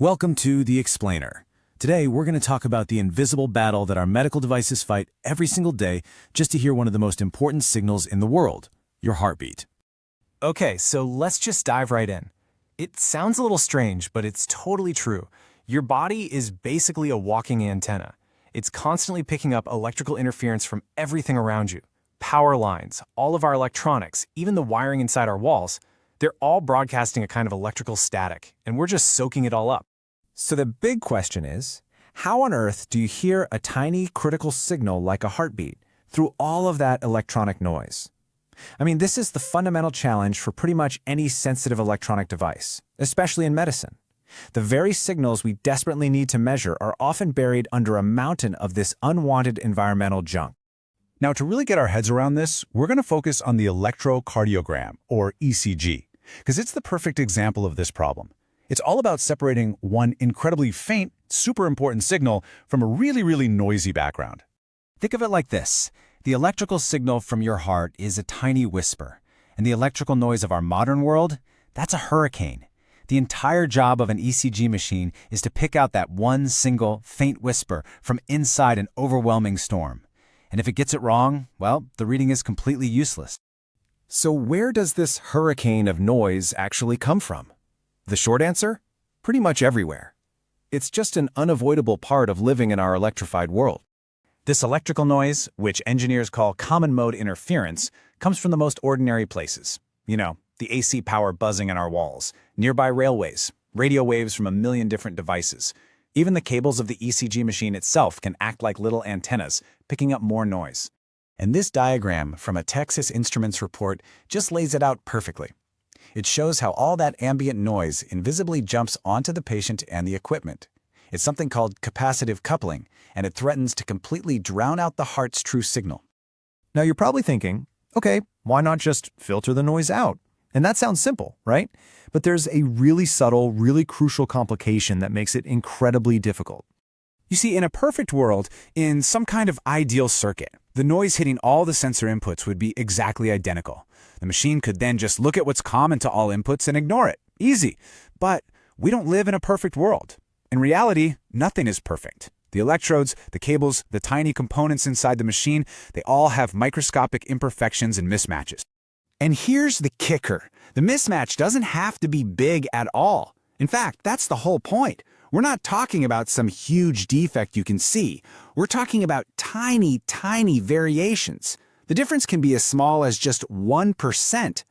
Welcome to The Explainer. Today, we're going to talk about the invisible battle that our medical devices fight every single day just to hear one of the most important signals in the world, your heartbeat. Okay, so let's just dive right in. It sounds a little strange, but it's totally true. Your body is basically a walking antenna. It's constantly picking up electrical interference from everything around you. Power lines, all of our electronics, even the wiring inside our walls, they're all broadcasting a kind of electrical static, and we're just soaking it all up. So the big question is, how on earth do you hear a tiny critical signal like a heartbeat through all of that electronic noise? I mean, this is the fundamental challenge for pretty much any sensitive electronic device, especially in medicine. The very signals we desperately need to measure are often buried under a mountain of this unwanted environmental junk. Now, to really get our heads around this, we're going to focus on the electrocardiogram, or ECG, because it's the perfect example of this problem. It's all about separating one incredibly faint, super important signal from a really noisy background. Think of it like this. The electrical signal from your heart is a tiny whisper, and the electrical noise of our modern world, that's a hurricane. The entire job of an ECG machine is to pick out that one single, faint whisper from inside an overwhelming storm. And if it gets it wrong, well, the reading is completely useless. So where does this hurricane of noise actually come from? The short answer? Pretty much everywhere. It's just an unavoidable part of living in our electrified world. This electrical noise, which engineers call common mode interference, comes from the most ordinary places. You know, the AC power buzzing in our walls, nearby railways, radio waves from a million different devices. Even the cables of the ECG machine itself can act like little antennas, picking up more noise. And this diagram from a Texas Instruments report just lays it out perfectly. It shows how all that ambient noise invisibly jumps onto the patient and the equipment. It's something called capacitive coupling, and it threatens to completely drown out the heart's true signal. Now you're probably thinking, okay, why not just filter the noise out? And that sounds simple, right? But there's a really subtle, really crucial complication that makes it incredibly difficult. You see, in a perfect world, in some kind of ideal circuit, the noise hitting all the sensor inputs would be exactly identical. The machine could then just look at what's common to all inputs and ignore it. Easy. But we don't live in a perfect world. In reality, nothing is perfect. The electrodes, the cables, the tiny components inside the machine, they all have microscopic imperfections and mismatches. And here's the kicker. The mismatch doesn't have to be big at all. In fact, that's the whole point. We're not talking about some huge defect you can see. We're talking about tiny variations. The difference can be as small as just 1%.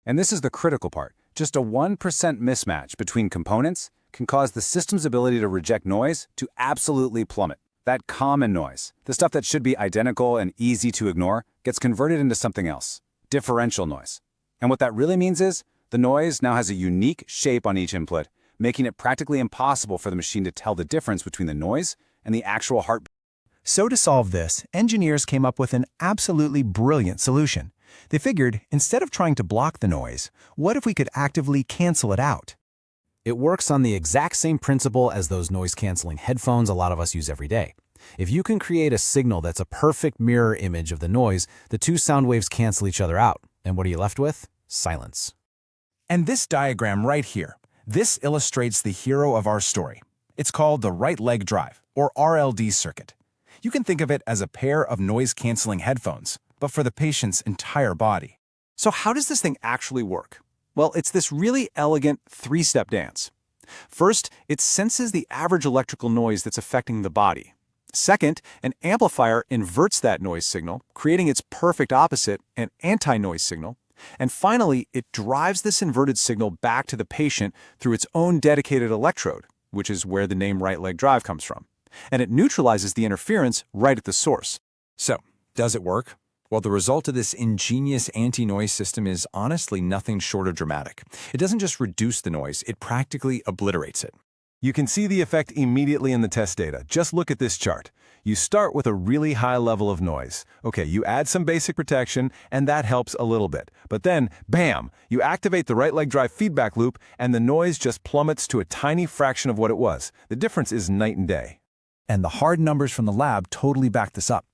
And this is the critical part. Just a 1% mismatch between components can cause the system's ability to reject noise to absolutely plummet. That common noise, the stuff that should be identical and easy to ignore, gets converted into something else, differential noise. And what that really means is, the noise now has a unique shape on each input, making it practically impossible for the machine to tell the difference between the noise and the actual heartbeat. So to solve this, engineers came up with an absolutely brilliant solution. They figured, instead of trying to block the noise, what if we could actively cancel it out? It works on the exact same principle as those noise-canceling headphones a lot of us use every day. If you can create a signal that's a perfect mirror image of the noise, the two sound waves cancel each other out. And what are you left with? Silence. And this diagram right here, this illustrates the hero of our story. It's called the right leg drive, or RLD circuit. You can think of it as a pair of noise-canceling headphones, but for the patient's entire body. So how does this thing actually work? Well, it's this really elegant three-step dance. First, it senses the average electrical noise that's affecting the body. Second, an amplifier inverts that noise signal, creating its perfect opposite, an anti-noise signal. And finally, it drives this inverted signal back to the patient through its own dedicated electrode, which is where the name right leg drive comes from. And it neutralizes the interference right at the source. So, does it work? Well, the result of this ingenious anti-noise system is honestly nothing short of dramatic. It doesn't just reduce the noise, it practically obliterates it. You can see the effect immediately in the test data. Just look at this chart. You start with a really high level of noise. Okay, you add some basic protection, and that helps a little bit. But then, bam, you activate the right leg drive feedback loop, and the noise just plummets to a tiny fraction of what it was. The difference is night and day. And the hard numbers from the lab totally back this up.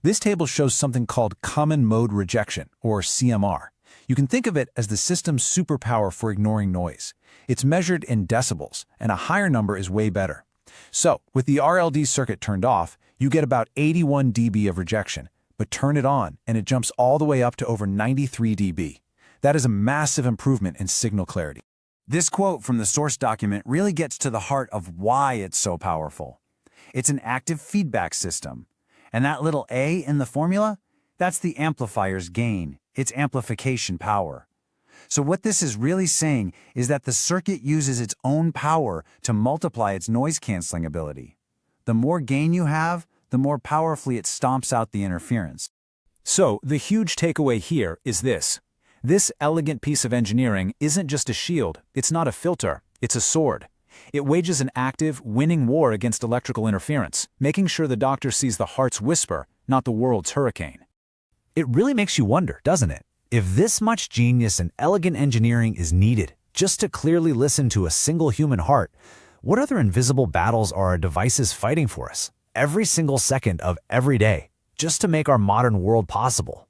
This table shows something called common mode rejection, or CMR. You can think of it as the system's superpower for ignoring noise. It's measured in decibels, and a higher number is way better. So, with the RLD circuit turned off, you get about 81 dB of rejection, but turn it on, and it jumps all the way up to over 93 dB. That is a massive improvement in signal clarity. This quote from the source document really gets to the heart of why it's so powerful. It's an active feedback system. And that little A in the formula? That's the amplifier's gain, its amplification power. So what this is really saying is that the circuit uses its own power to multiply its noise-canceling ability. The more gain you have, the more powerfully it stomps out the interference. So, the huge takeaway here is this. This elegant piece of engineering isn't just a shield, it's not a filter, it's a sword. It wages an active, winning war against electrical interference, making sure the doctor sees the heart's whisper, not the world's hurricane. It really makes you wonder, doesn't it? If this much genius and elegant engineering is needed just to clearly listen to a single human heart, what other invisible battles are our devices fighting for us every single second of every day, just to make our modern world possible?